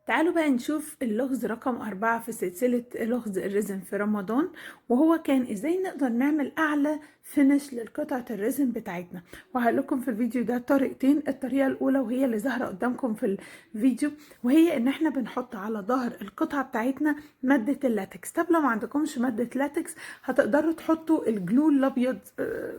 تعالوا بقى نشوف اللغز رقم 4 في سلسلة لغز الريزن في رمضان، وهو كان ازاي نقدر نعمل اعلى فينش للقطعة الريزن بتاعتنا. وهقول لكم في الفيديو ده طريقتين. الطريقة الاولى وهي اللي ظاهرة قدامكم في الفيديو، وهي ان احنا بنحط على ظهر القطعة بتاعتنا مادة اللاتكس. طب لو ما عندكمش مادة لاتكس هتقدروا تحطوا الجلو الابيض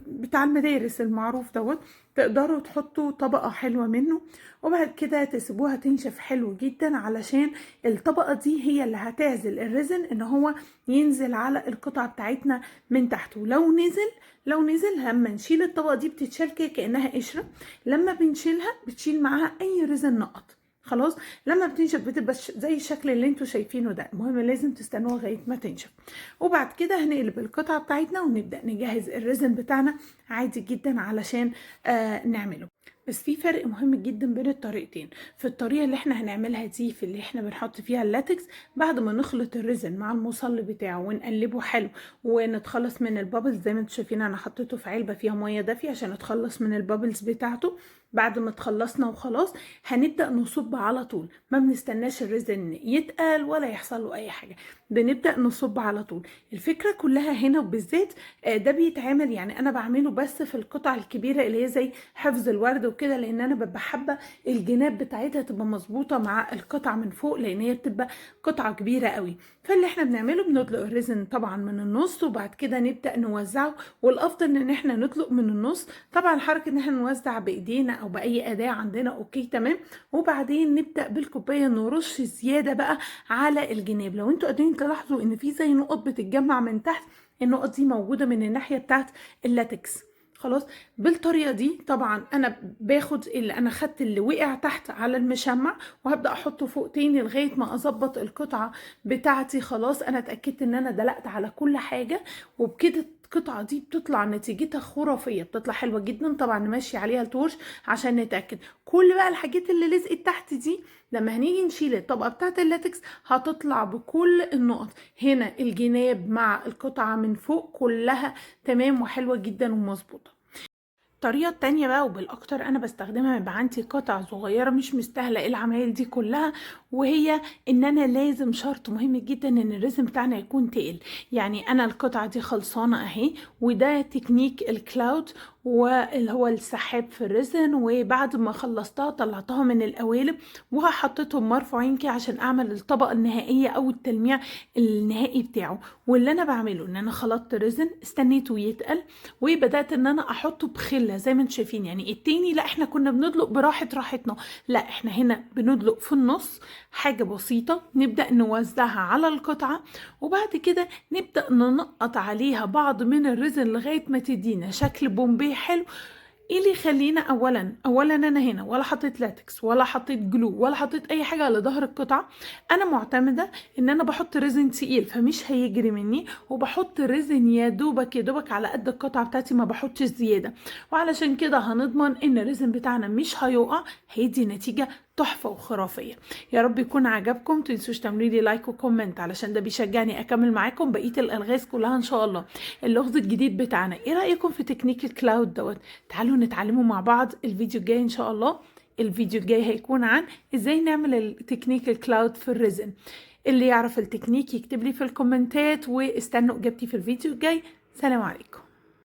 بتاع المدارس المعروف دوت، تقدروا تحطوا طبقة حلوة منه، وبعد كده تسيبوها تنشف حلو جدا علشان الطبقة دي هي اللي هتعزل الريزن ان هو ينزل على القطعة بتاعتنا من تحت. ولو نزل لما نشيل الطبقة دي بتتشال كأنها قشرة. لما بنشيلها بتشيل معاها اي ريزن نقط. خلاص، لما بتنشف بتبقى زي الشكل اللي انتوا شايفينه ده. المهم لازم تستنوها لغايه ما تنشف، وبعد كده هنقلب القطعه بتاعتنا ونبدا نجهز الريزن بتاعنا عادي جدا علشان نعمله. بس في فرق مهم جدا بين الطريقتين. في الطريقه اللي احنا هنعملها دي، في اللي احنا بنحط فيها اللاتكس، بعد ما نخلط الريزن مع المصل بتاعه ونقلبه حلو ونتخلص من البابلز، زي ما انتم شايفين انا حطيته في علبه فيها ميه دافيه عشان اتخلص من البابلز بتاعته. بعد ما اتخلصنا وخلاص هنبدا نصب على طول، ما بنستناش الريزن يتقل ولا يحصل له اي حاجه، بنبدا نصب على طول. الفكره كلها هنا وبالذات ده بيتعمل، يعني انا بعمله بس في القطع الكبيره اللي هي زي حفظ الورد وكده، لان انا ببقى حابه الجناب بتاعتها تبقى مظبوطه مع القطع من فوق، لان هي بتبقى قطعه كبيره قوي. فاللي احنا بنعمله بنطلق الريزن طبعا من النص، وبعد كده نبدا نوزعه. والافضل ان احنا نطلق من النص. طبعا حركه ان احنا نوزع بايدينا او باي اداه عندنا اوكي تمام، وبعدين نبدا بالكوبايه نرش زياده بقى على الجناب. لو انتوا قادرين تلاحظوا ان في زي نقط بتتجمع من تحت، النقط دي موجوده من الناحيه بتاعت اللاتكس. خلاص، بالطريقه دي طبعا انا باخد اللي انا خدت اللي وقع تحت على المشمع وهبدا احطه فوق تاني لغايه ما اظبط القطعه بتاعتي. خلاص، انا اتاكدت ان انا دلقت على كل حاجه، وبكده القطعه دي بتطلع نتيجتها خرافيه، بتطلع حلوه جدا. طبعا نمشي عليها التورش عشان نتاكد. كل بقى الحاجات اللي لزقت تحت دي لما هنيجي نشيل الطبقه بتاعت اللاتكس هتطلع بكل النقط. هنا الجناب مع القطعه من فوق كلها تمام وحلوه جدا ومظبوطه. الطريقة التانية بقى وبالأكتر أنا بستخدمها يبقى عندي قطع صغيرة مش مستاهلة العمايل دي كلها، وهي إن أنا لازم شرط مهم جدا إن الريزم بتاعنا يكون تقيل. يعني أنا القطعة دي خلصانة أهي، وده تكنيك الكلاود واللي هو السحاب في الريزن. وبعد ما خلصتها طلعتها من القوالب وحطيتهم مرفوعين كده عشان أعمل الطبقة النهائية أو التلميع النهائي بتاعه. واللي أنا بعمله إن أنا خلطت ريزن، استنيته يتقل، وبدات ان انا احطه بخله زي ما انتم شايفين. يعني التاني لا احنا كنا بندلق راحتنا، لا احنا هنا بندلق في النص حاجه بسيطه، نبدا نوزعها على القطعه، وبعد كده نبدا ننقط عليها بعض من الريزن لغايه ما تدينا شكل بومبي حلو. ايه اللي يخلينا اولا انا هنا ولا حطيت لاتكس ولا حطيت جلو ولا حطيت اي حاجه على ظهر القطعه. انا معتمده ان انا بحط ريزن تقيل فمش هيجري مني، وبحط ريزن يا دوبك يا دوبك على قد القطعه بتاعتي، ما بحطش زياده. وعلشان كده هنضمن ان الريزن بتاعنا مش هيقع، هيدي نتيجه تحفه وخرافيه. يا رب يكون عجبكم. تنسوش تعملوا لي لايك وكومنت علشان ده بيشجعني اكمل معاكم بقيه الالغاز كلها ان شاء الله. اللغز الجديد بتاعنا ايه رايكم في تكنيك الكلاود دوت؟ تعالوا نتعلموا مع بعض الفيديو الجاي ان شاء الله. الفيديو الجاي هيكون عن ازاي نعمل التكنيك الكلاود في الريزن. اللي يعرف التكنيك يكتب لي في الكومنتات، واستنوا اجابتي في الفيديو الجاي. سلام عليكم.